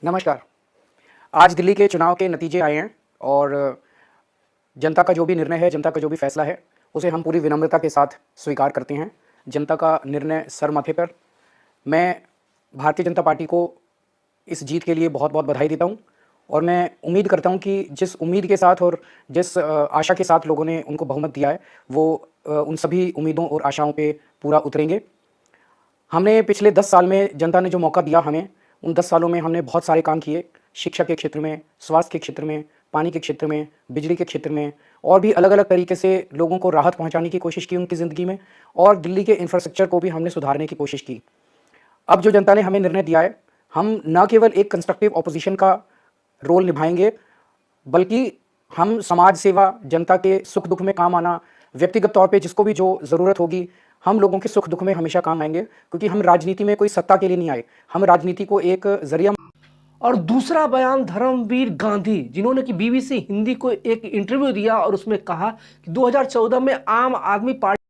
नमस्कार। आज दिल्ली के चुनाव के नतीजे आए हैं और जनता का जो भी निर्णय है, जनता का जो भी फैसला है, उसे हम पूरी विनम्रता के साथ स्वीकार करते हैं। जनता का निर्णय सर माथे पर। मैं भारतीय जनता पार्टी को इस जीत के लिए बहुत-बहुत बधाई देता हूँ और मैं उम्मीद करता हूँ कि जिस उम्मीद के साथ और जिस आशा के साथ लोगों ने उनको बहुमत दिया है, वो उन सभी उम्मीदों और आशाओं पे पूरा उतरेंगे। हमने पिछले 10 साल में जनता ने जो मौका दिया हमें, उन 10 सालों में हमने बहुत सारे काम किए। शिक्षा के क्षेत्र में, स्वास्थ्य के क्षेत्र में, पानी के क्षेत्र में, बिजली के क्षेत्र में और भी अलग-अलग तरीके से लोगों को राहत पहुँचाने की कोशिश की उनकी ज़िंदगी में और दिल्ली के इंफ्रास्ट्रक्चर को भी हमने सुधारने की कोशिश की। अब जो जनता ने हमें निर्णय दिया है, हम न केवल एक कंस्ट्रक्टिव ऑपोज़िशन का रोल निभाएँगे, बल्कि हम समाज सेवा, जनता के सुख-दुख में काम आना, व्यक्तिगत तौर पे जिसको भी जो ज़रूरत होगी, हम लोगों के सुख-दुख में हमेशा काम आएँगे क्योंकि हम राजनीति में कोई सत्ता के लिए नहीं आए। हम राजनीति को एक ज़रिया। और दूसरा बयान धर्मवीर गांधी, जिन्होंने कि बीबीसी हिंदी को एक इंटरव्यू दिया और उसमें कहा कि 2014 में आम आदमी पार्टी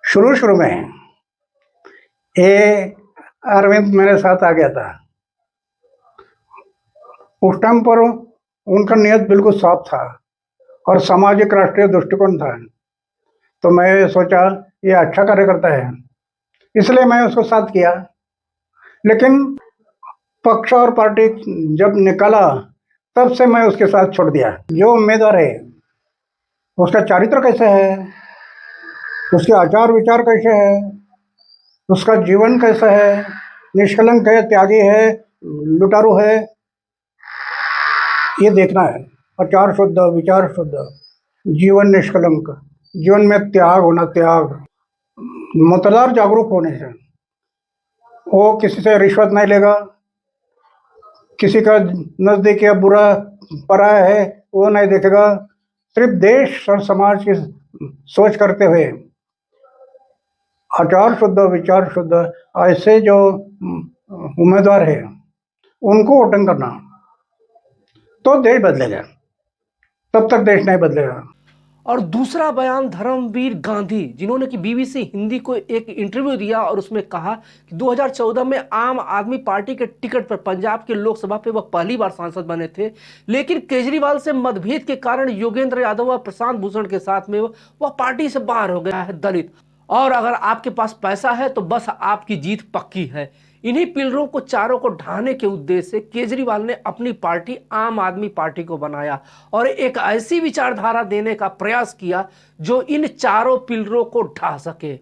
शुरू में ये अरविंद मेरे साथ आ गया था। उस टाइम पर उनका नियत बिल्कुल साफ था और सामाजिक राष्ट्रीय दृष्टिकोण था। तो मैं सोचा ये अच्छा कार्य करता है, इसलिए मैं उसको साथ किया। लेकिन पक्ष और पार्टी जब निकाला तब से मैं उसके साथ छोड़ दिया। जो उम्मीदवार है उसका चरित्र कैसे है, उसके आचार विचार कैसे है, उसका जीवन कैसा है, निष्कलंक है, त्यागी है, लुटारू है, ये देखना है। आचार शुद्ध, विचार शुद्ध, जीवन निष्कलंक, जीवन में त्याग होना, त्याग, मतदार जागरूक होने से वो किसी से रिश्वत नहीं लेगा, किसी का नजदीक या बुरा पराया है वो नहीं देखेगा। सिर्फ देश और समाज की सोच करते हुए आचार शुद्ध, विचार शुद्ध ऐसे जो उम्मीदवार है उनको वोटिंग करना, तो देश बदलेगा। तब तक देश नहीं बदलेगा। और दूसरा बयान धर्मवीर गांधी, जिन्होंने कि बीबीसी हिंदी को एक इंटरव्यू दिया और उसमें कहा कि 2014 में आम आदमी पार्टी के टिकट पर पंजाब के लोकसभा पे वह पहली बार सांसद बने थे, लेकिन केजरीवाल से मतभेद के कारण योगेंद्र यादव व प्रशांत भूषण के साथ में वह पार्टी से बाहर हो गया है। दलित, और अगर आपके पास पैसा है तो बस आपकी जीत पक्की है। इन्हीं पिलरों को चारों को ढाने के उद्देश्य से केजरीवाल ने अपनी पार्टी आम आदमी पार्टी को बनाया और एक ऐसी विचारधारा देने का प्रयास किया जो इन चारों पिलरों को ढा सके।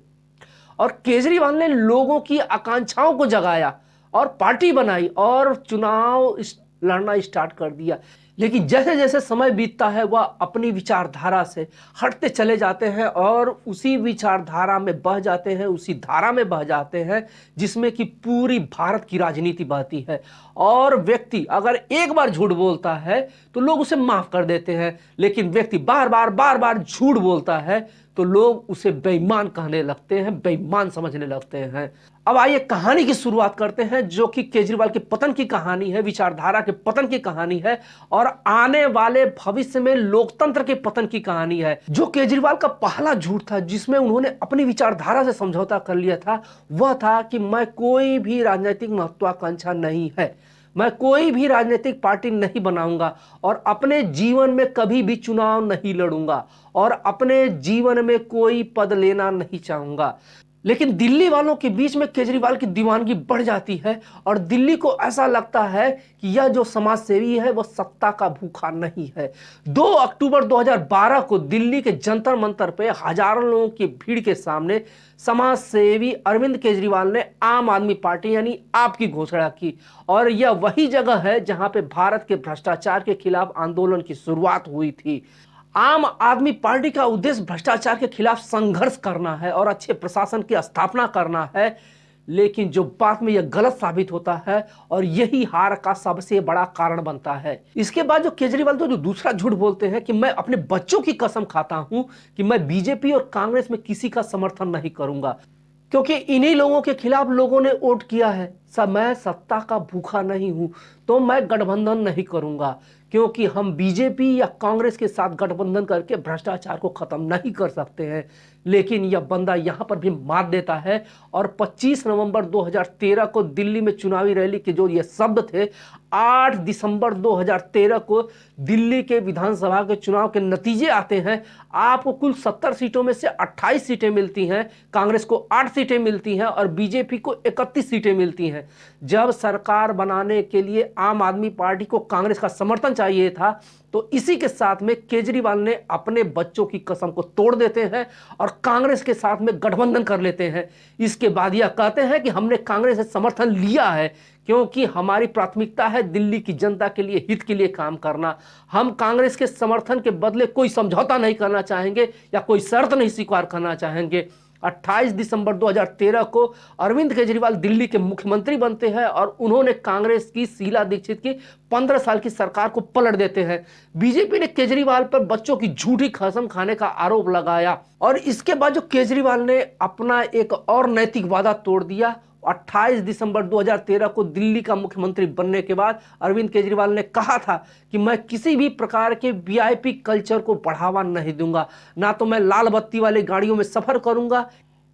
और केजरीवाल ने लोगों की आकांक्षाओं को जगाया और पार्टी बनाई और चुनाव लड़ना स्टार्ट कर दिया। लेकिन जैसे जैसे समय बीतता है वह अपनी विचारधारा से हटते चले जाते हैं और उसी विचारधारा में बह जाते हैं, उसी धारा में बह जाते हैं जिसमें कि पूरी भारत की राजनीति बहती है। और व्यक्ति अगर एक बार झूठ बोलता है तो लोग उसे माफ कर देते हैं, लेकिन व्यक्ति बार बार झूठ बोलता है तो लोग उसे बेईमान कहने लगते हैं, बेईमान समझने लगते हैं। अब आइए कहानी की शुरुआत करते हैं, जो कि केजरीवाल के पतन की कहानी है, विचारधारा के पतन की कहानी है और आने वाले भविष्य में लोकतंत्र के पतन की कहानी है। जो केजरीवाल का पहला झूठ था जिसमें उन्होंने अपनी विचारधारा से समझौता कर लिया था, वह था कि मैं कोई भी राजनीतिक महत्वाकांक्षा नहीं है, मैं कोई भी राजनीतिक पार्टी नहीं बनाऊंगा और अपने जीवन में कभी भी चुनाव नहीं लड़ूंगा और अपने जीवन में कोई पद लेना नहीं चाहूंगा। लेकिन दिल्ली वालों के बीच में केजरीवाल की दीवानगी बढ़ जाती है और दिल्ली को ऐसा लगता है कि यह जो समाज सेवी है वह सत्ता का भूखा नहीं है। 2 अक्टूबर 2012 को दिल्ली के जंतर मंतर पे हजारों लोगों की भीड़ के सामने समाज सेवी अरविंद केजरीवाल ने आम आदमी पार्टी यानी आप की घोषणा की और यह वही जगह है जहां पे भारत के भ्रष्टाचार के खिलाफ आंदोलन की शुरुआत हुई थी। आम आदमी पार्टी का उद्देश्य भ्रष्टाचार के खिलाफ संघर्ष करना है और अच्छे प्रशासन की स्थापना करना है, लेकिन जो बाद में यह गलत साबित होता है और यही हार का सबसे बड़ा कारण बनता है। इसके बाद जो केजरीवाल तो जो दूसरा झूठ बोलते हैं कि मैं अपने बच्चों की कसम खाता हूं कि मैं बीजेपी और कांग्रेस में किसी का समर्थन नहीं करूंगा, क्योंकि इन्हीं लोगों के खिलाफ लोगों ने वोट किया है। मैं सत्ता का भूखा नहीं हूं तो मैं गठबंधन नहीं करूंगा, क्योंकि हम बीजेपी या कांग्रेस के साथ गठबंधन करके भ्रष्टाचार को खत्म नहीं कर सकते हैं। लेकिन यह बंदा यहां पर भी मात देता है और 25 नवंबर 2013 को दिल्ली में चुनावी रैली के जो ये शब्द थे, 8 दिसंबर 2013 को दिल्ली के विधानसभा के चुनाव के नतीजे आते हैं। आपको कुल 70 सीटों में से 28 सीटें मिलती हैं, कांग्रेस को 8 सीटें मिलती हैं और बीजेपी को 31 सीटें मिलती हैं। जब सरकार बनाने के लिए आम आदमी पार्टी को कांग्रेस का समर्थन चाहिए था, तो इसी के साथ में केजरीवाल ने अपने बच्चों की कसम को तोड़ देते हैं और कांग्रेस के साथ में गठबंधन कर लेते हैं। इसके बाद यह कहते हैं कि हमने कांग्रेस से समर्थन लिया है क्योंकि हमारी प्राथमिकता है दिल्ली की जनता के लिए, हित के लिए काम करना। हम कांग्रेस के समर्थन के बदले कोई समझौता नहीं करना चाहेंगे या कोई शर्त नहीं स्वीकार करना चाहेंगे। 28 दिसंबर 2013 को अरविंद केजरीवाल दिल्ली के मुख्यमंत्री बनते हैं और उन्होंने कांग्रेस की शीला दीक्षित की 15 साल की सरकार को पलट देते हैं। बीजेपी ने केजरीवाल पर बच्चों की झूठी कसम खाने का आरोप लगाया और इसके बाद जो केजरीवाल ने अपना एक और नैतिक वादा तोड़ दिया। 28 दिसंबर 2013 को दिल्ली का मुख्यमंत्री बनने के बाद अरविंद केजरीवाल ने कहा था कि मैं किसी भी प्रकार के वीआईपी कल्चर को बढ़ावा नहीं दूंगा, ना तो मैं लाल बत्ती वाली गाड़ियों में सफर करूंगा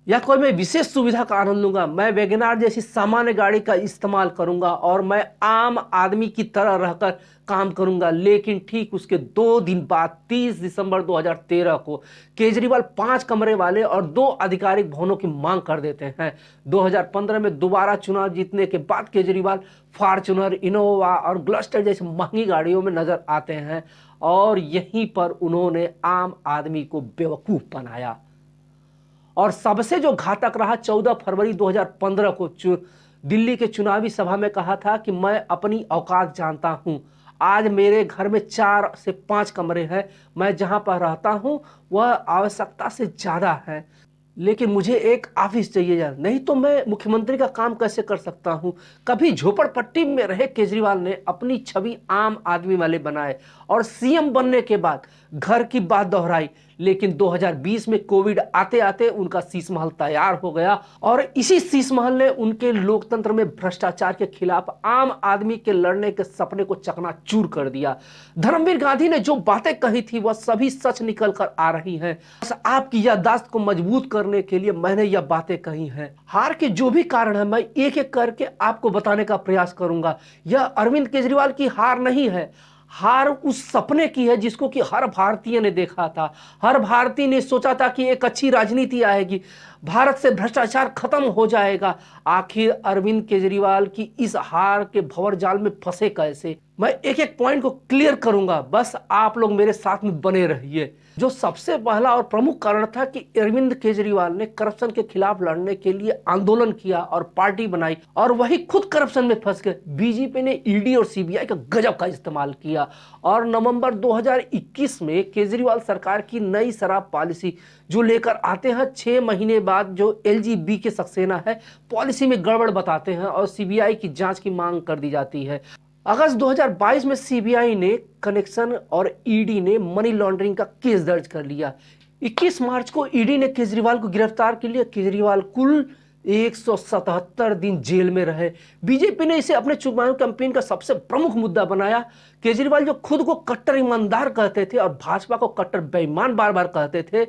या कोई मैं विशेष सुविधा का आनंद लूंगा। मैं वैगनार जैसी सामान्य गाड़ी का इस्तेमाल करूंगा और मैं आम आदमी की तरह रहकर काम करूंगा। लेकिन ठीक उसके 2 दिन बाद 30 दिसंबर 2013 को केजरीवाल 5 कमरे वाले और 2 आधिकारिक भवनों की मांग कर देते हैं। 2015 में दोबारा चुनाव जीतने के बाद केजरीवाल फॉर्च्यूनर, इनोवा और ग्लस्टर जैसी महंगी गाड़ियों में नजर आते हैं और यहीं पर उन्होंने आम आदमी को बेवकूफ बनाया। और सबसे जो घातक रहा, 14 फरवरी 2015 को दिल्ली के चुनावी सभा में कहा था कि मैं अपनी औकात जानता हूं। आज मेरे घर में 4 से 5 कमरे हैं, मैं जहां पर रहता हूं वह आवश्यकता से ज्यादा है, लेकिन मुझे एक ऑफिस चाहिए, नहीं तो मैं मुख्यमंत्री का काम कैसे कर सकता हूं। कभी झोपड़पट्टी में रहे केजरीवाल ने अपनी छवि आम आदमी वाले बनाए और सीएम बनने के बाद घर की बात दोहराई। लेकिन 2020 में कोविड आते आते उनका शीश महल तैयार हो गया और इसी शीश महल ने उनके लोकतंत्र में भ्रष्टाचार के खिलाफ आम आदमी के लड़ने के सपने को चकनाचूर कर दिया। धर्मवीर गांधी ने जो बातें कही थी वह सभी सच निकल कर आ रही हैं। बस आपकी याददाश्त को मजबूत करने के लिए मैंने यह बातें कही हैं। हार के जो भी कारण है मैं एक एक करके आपको बताने का प्रयास करूंगा। यह अरविंद केजरीवाल की हार नहीं है, हार उस सपने की है जिसको कि हर भारतीय ने देखा था। हर भारतीय ने सोचा था कि एक अच्छी राजनीति आएगी, भारत से भ्रष्टाचार खत्म हो जाएगा। आखिर अरविंद केजरीवाल की इस हार के भंवर जाल में फंसे कैसे, मैं एक एक पॉइंट को क्लियर करूंगा। बस आप लोग मेरे साथ में बने रहिए। जो सबसे पहला और प्रमुख कारण था कि अरविंद केजरीवाल ने करप्शन के खिलाफ लड़ने के लिए आंदोलन किया और पार्टी बनाई और वही खुद करप्शन में फंस गए। बीजेपी ने ईडी और सीबीआई का गजब का इस्तेमाल किया और नवंबर 2021 में केजरीवाल सरकार की नई शराब पॉलिसी जो लेकर आते हैं, 6 महीने बाद जो एलजीबी के सक्सेना है पॉलिसी में गड़बड़ बताते हैं और सीबीआई की जांच की मांग कर दी जाती है। अगस्त 2022 में सीबीआई ने कनेक्शन और ईडी ने मनी लॉन्ड्रिंग का केस दर्ज कर लिया। 21 मार्च को ईडी ने केजरीवाल को गिरफ्तार कर लिया। केजरीवाल कुल 177 दिन जेल में रहे। बीजेपी ने इसे अपने चुनाव कैंपेन का सबसे प्रमुख मुद्दा बनाया। केजरीवाल जो खुद को कट्टर ईमानदार कहते थे और भाजपा को कट्टर बेईमान बार बार कहते थे।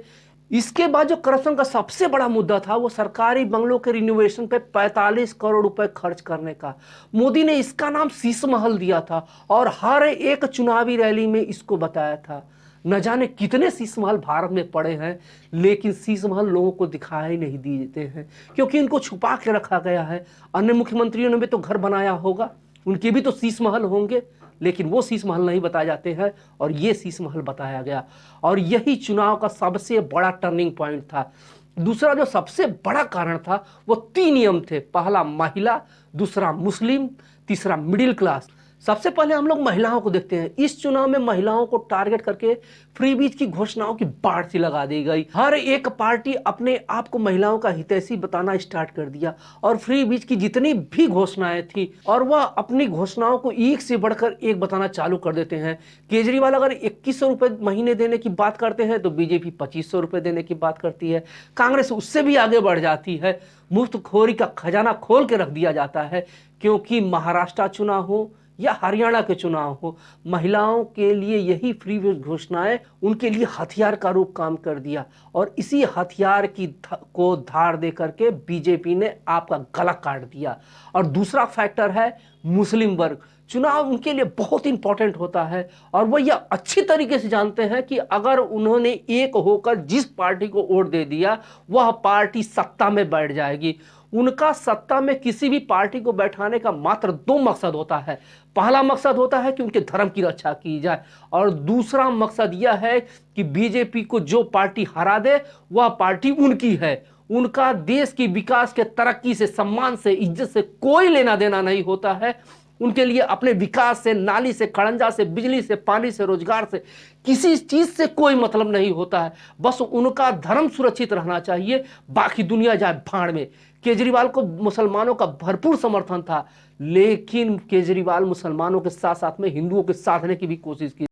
इसके बाद जो करप्शन का सबसे बड़ा मुद्दा था वो सरकारी बंगलों के रिनोवेशन पे 45 करोड़ रुपए खर्च करने का। मोदी ने इसका नाम शीश महल दिया था और हर एक चुनावी रैली में इसको बताया था। न जाने कितने शीश महल भारत में पड़े हैं, लेकिन शीश महल लोगों को दिखाई नहीं देते हैं क्योंकि इनको छुपा के रखा गया है। अन्य मुख्यमंत्रियों ने भी तो घर बनाया होगा, उनके भी तो शीश महल होंगे, लेकिन वो शीश महल नहीं बताए जाते हैं और ये शीश महल बताया गया। और यही चुनाव का सबसे बड़ा टर्निंग पॉइंट था। दूसरा जो सबसे बड़ा कारण था वो 3 नियम थे। पहला महिला, दूसरा मुस्लिम, तीसरा मिडिल क्लास। सबसे पहले हम लोग महिलाओं को देखते हैं। इस चुनाव में महिलाओं को टारगेट करके फ्री बीज की घोषणाओं की बाढ़ सी लगा दी गई। हर एक पार्टी अपने आप को महिलाओं का हितैषी बताना स्टार्ट कर दिया और फ्री बीज की जितनी भी घोषणाएं थी और वह अपनी घोषणाओं को एक से बढ़कर एक बताना चालू कर देते हैं। केजरीवाल अगर 2100 रुपए महीने देने की बात करते हैं तो बीजेपी 2500 रुपए देने की बात करती है। कांग्रेस उससे भी आगे बढ़ जाती है। मुफ्तखोरी का खजाना खोल के रख दिया जाता है, क्योंकि महाराष्ट्र चुनाव हो या हरियाणा के चुनाव हो, महिलाओं के लिए यही फ्री घोषणाएं उनके लिए हथियार का रूप काम कर दिया और इसी हथियार की को धार दे करके बीजेपी ने आपका गला काट दिया। और दूसरा फैक्टर है मुस्लिम वर्ग। चुनाव उनके लिए बहुत इंपॉर्टेंट होता है और वो यह अच्छी तरीके से जानते हैं कि अगर उन्होंने एक होकर जिस पार्टी को वोट दे दिया वह पार्टी सत्ता में बैठ जाएगी। उनका सत्ता में किसी भी पार्टी को बैठाने का मात्र 2 मकसद होता है। पहला मकसद होता है कि उनके धर्म की रक्षा की जाए और दूसरा मकसद यह है कि बीजेपी को जो पार्टी हरा दे वह पार्टी उनकी है। उनका देश की विकास के तरक्की से, सम्मान से, इज्जत से कोई लेना देना नहीं होता है। उनके लिए अपने विकास से, नाली से, खड़ंजा से, बिजली से, पानी से, रोजगार से, किसी चीज से कोई मतलब नहीं होता है। बस उनका धर्म सुरक्षित रहना चाहिए, बाकी दुनिया जाए भाड़ में। केजरीवाल को मुसलमानों का भरपूर समर्थन था, लेकिन केजरीवाल मुसलमानों के साथ साथ में हिंदुओं के साधने की भी कोशिश की।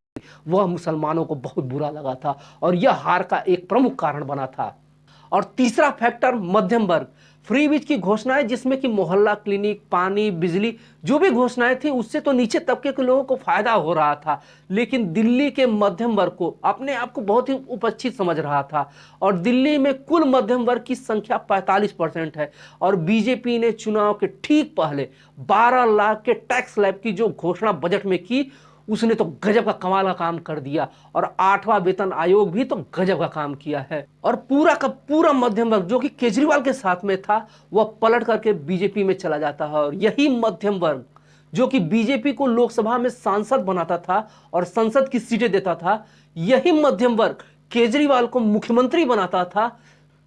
वह मुसलमानों को बहुत बुरा लगा था और यह हार का एक प्रमुख कारण बना था। और तीसरा फैक्टर मध्यम वर्ग। फ्री बीज की घोषणाएं जिसमें कि मोहल्ला क्लिनिक, पानी, बिजली, जो भी घोषणाएं थी उससे तो नीचे तबके के लोगों को फायदा हो रहा था, लेकिन दिल्ली के मध्यम वर्ग को अपने आप को बहुत ही उपेक्षित समझ रहा था। और दिल्ली में कुल मध्यम वर्ग की संख्या 45% है और बीजेपी ने चुनाव के ठीक पहले 12 लाख के टैक्स स्लैब की जो घोषणा बजट में की, उसने तो गजब का कमाल का काम कर दिया। और 8वां वेतन आयोग भी तो गजब का काम किया है। और पूरा का पूरा मध्यम वर्ग जो कि केजरीवाल के साथ में था वह पलट करके बीजेपी में चला जाता है। और यही मध्यम वर्ग जो कि बीजेपी को लोकसभा में सांसद बनाता था और संसद की सीटें देता था, यही मध्यम वर्ग केजरीवाल को मुख्यमंत्री बनाता था।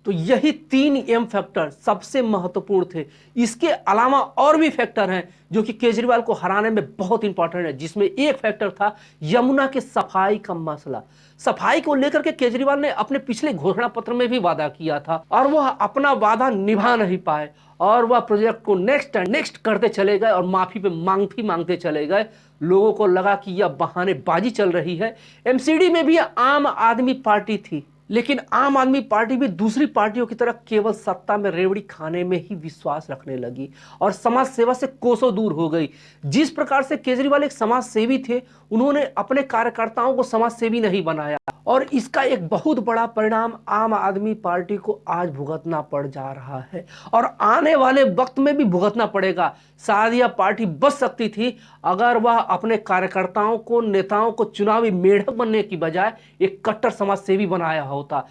तो यही 3 एम फैक्टर सबसे महत्वपूर्ण थे। इसके अलावा और भी फैक्टर हैं जो कि केजरीवाल को हराने में बहुत इंपॉर्टेंट है, जिसमें एक फैक्टर था यमुना के सफाई का मसला। सफाई को लेकर के केजरीवाल ने अपने पिछले घोषणा पत्र में भी वादा किया था और वह अपना वादा निभा नहीं पाए और वह प्रोजेक्ट को नेक्स्ट करते चले गए और माफी मांगते चले गए। लोगों को लगा कि यह बहानेबाजी चल रही है। एमसीडी में भी आम आदमी पार्टी थी, लेकिन आम आदमी पार्टी भी दूसरी पार्टियों की तरह केवल सत्ता में रेवड़ी खाने में ही विश्वास रखने लगी और समाज सेवा से कोसों दूर हो गई। जिस प्रकार से केजरीवाल एक समाज सेवी थे, उन्होंने अपने कार्यकर्ताओं को समाज सेवी नहीं बनाया और इसका एक बहुत बड़ा परिणाम आम आदमी पार्टी को आज भुगतना पड़ जा रहा है और आने वाले वक्त में भी भुगतना पड़ेगा। शायद यह पार्टी बच सकती थी अगर वह अपने कार्यकर्ताओं को, नेताओं को चुनावी मेढक बनने की बजाय एक कट्टर समाज सेवी बनाया होता।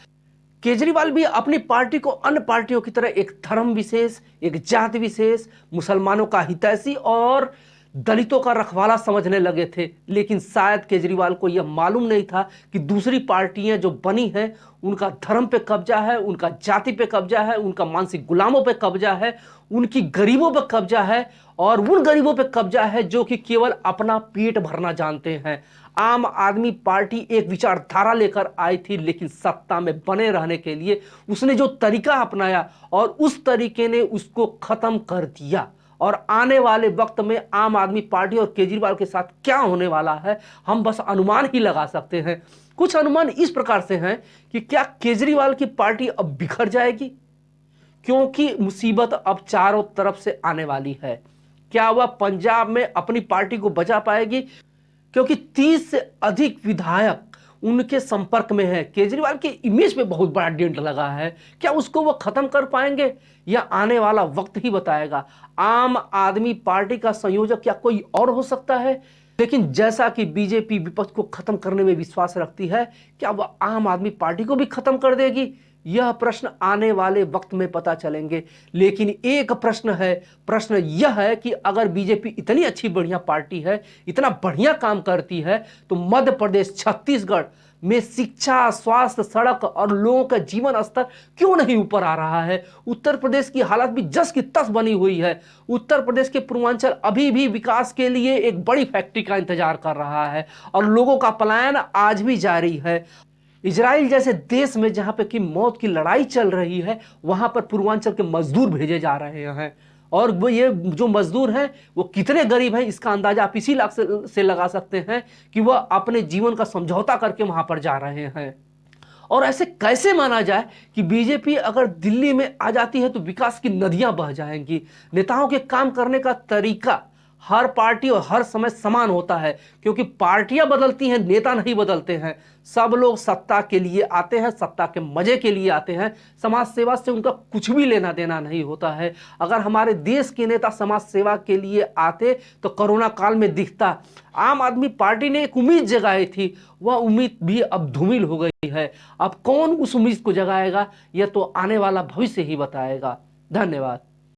केजरीवाल भी अपनी पार्टी को अन्य पार्टियों की तरह एक धर्म विशेष, एक जाति विशेष, मुसलमानों का हितैषी और दलितों का रखवाला समझने लगे थे, लेकिन शायद केजरीवाल को यह मालूम नहीं था कि दूसरी पार्टियां जो बनी हैं उनका धर्म पे कब्जा है, उनका जाति पे कब्जा है, उनका मानसिक गुलामों पे कब्जा है, उनकी गरीबों पे कब्जा है और उन गरीबों पे कब्जा है जो कि केवल अपना पेट भरना जानते हैं। आम आदमी पार्टी एक विचारधारा लेकर आई थी, लेकिन सत्ता में बने रहने के लिए उसने जो तरीका अपनाया और उस तरीके ने उसको खत्म कर दिया। और आने वाले वक्त में आम आदमी पार्टी और केजरीवाल के साथ क्या होने वाला है हम बस अनुमान ही लगा सकते हैं। कुछ अनुमान इस प्रकार से हैं कि क्या केजरीवाल की पार्टी अब बिखर जाएगी, क्योंकि मुसीबत अब चारों तरफ से आने वाली है। क्या वह पंजाब में अपनी पार्टी को बचा पाएगी, क्योंकि 30 से अधिक विधायक उनके संपर्क में है। केजरीवाल के इमेज पे बहुत बड़ा डेंट लगा है। क्या उसको वो खत्म कर पाएंगे, या आने वाला वक्त ही बताएगा। आम आदमी पार्टी का संयोजक क्या कोई और हो सकता है, लेकिन जैसा कि बीजेपी विपक्ष को खत्म करने में विश्वास रखती है, क्या वह आम आदमी पार्टी को भी खत्म कर देगी, यह प्रश्न आने वाले वक्त में पता चलेंगे। लेकिन एक प्रश्न है, प्रश्न यह है कि अगर बीजेपी इतनी अच्छी बढ़िया पार्टी है, इतना बढ़िया काम करती है, तो मध्य प्रदेश, छत्तीसगढ़, में शिक्षा, स्वास्थ्य, सड़क और लोगों का जीवन स्तर क्यों नहीं ऊपर आ रहा है? उत्तर प्रदेश की हालत भी जस की तस बनी हुई है। उत्तर प्रदेश के पूर्वांचल अभी भी विकास के लिए एक बड़ी फैक्ट्री का इंतजार कर रहा है और लोगों का पलायन आज भी जारी है। इजराइल जैसे देश में जहां पे कि मौत की लड़ाई चल रही है, वहां पर पूर्वांचल के मजदूर भेजे जा रहे हैं और वो ये जो मजदूर हैं वो कितने गरीब हैं इसका अंदाजा आप इसी लाख से लगा सकते हैं कि वह अपने जीवन का समझौता करके वहां पर जा रहे हैं। और ऐसे कैसे माना जाए कि बीजेपी अगर दिल्ली में आ जाती है तो विकास की नदियां बह जाएंगी? नेताओं के काम करने का तरीका हर पार्टी और हर समय समान होता है, क्योंकि पार्टियां बदलती हैं, नेता नहीं बदलते हैं। सब लोग सत्ता के लिए आते हैं, सत्ता के मजे के लिए आते हैं। समाज सेवा से उनका कुछ भी लेना देना नहीं होता है। अगर हमारे देश के नेता समाज सेवा के लिए आते तो कोरोना काल में दिखता। आम आदमी पार्टी ने एक उम्मीद जगाई थी, वह उम्मीद भी अब धूमिल हो गई है। अब कौन उस उम्मीद को जगाएगा यह तो आने वाला भविष्य ही बताएगा। धन्यवाद।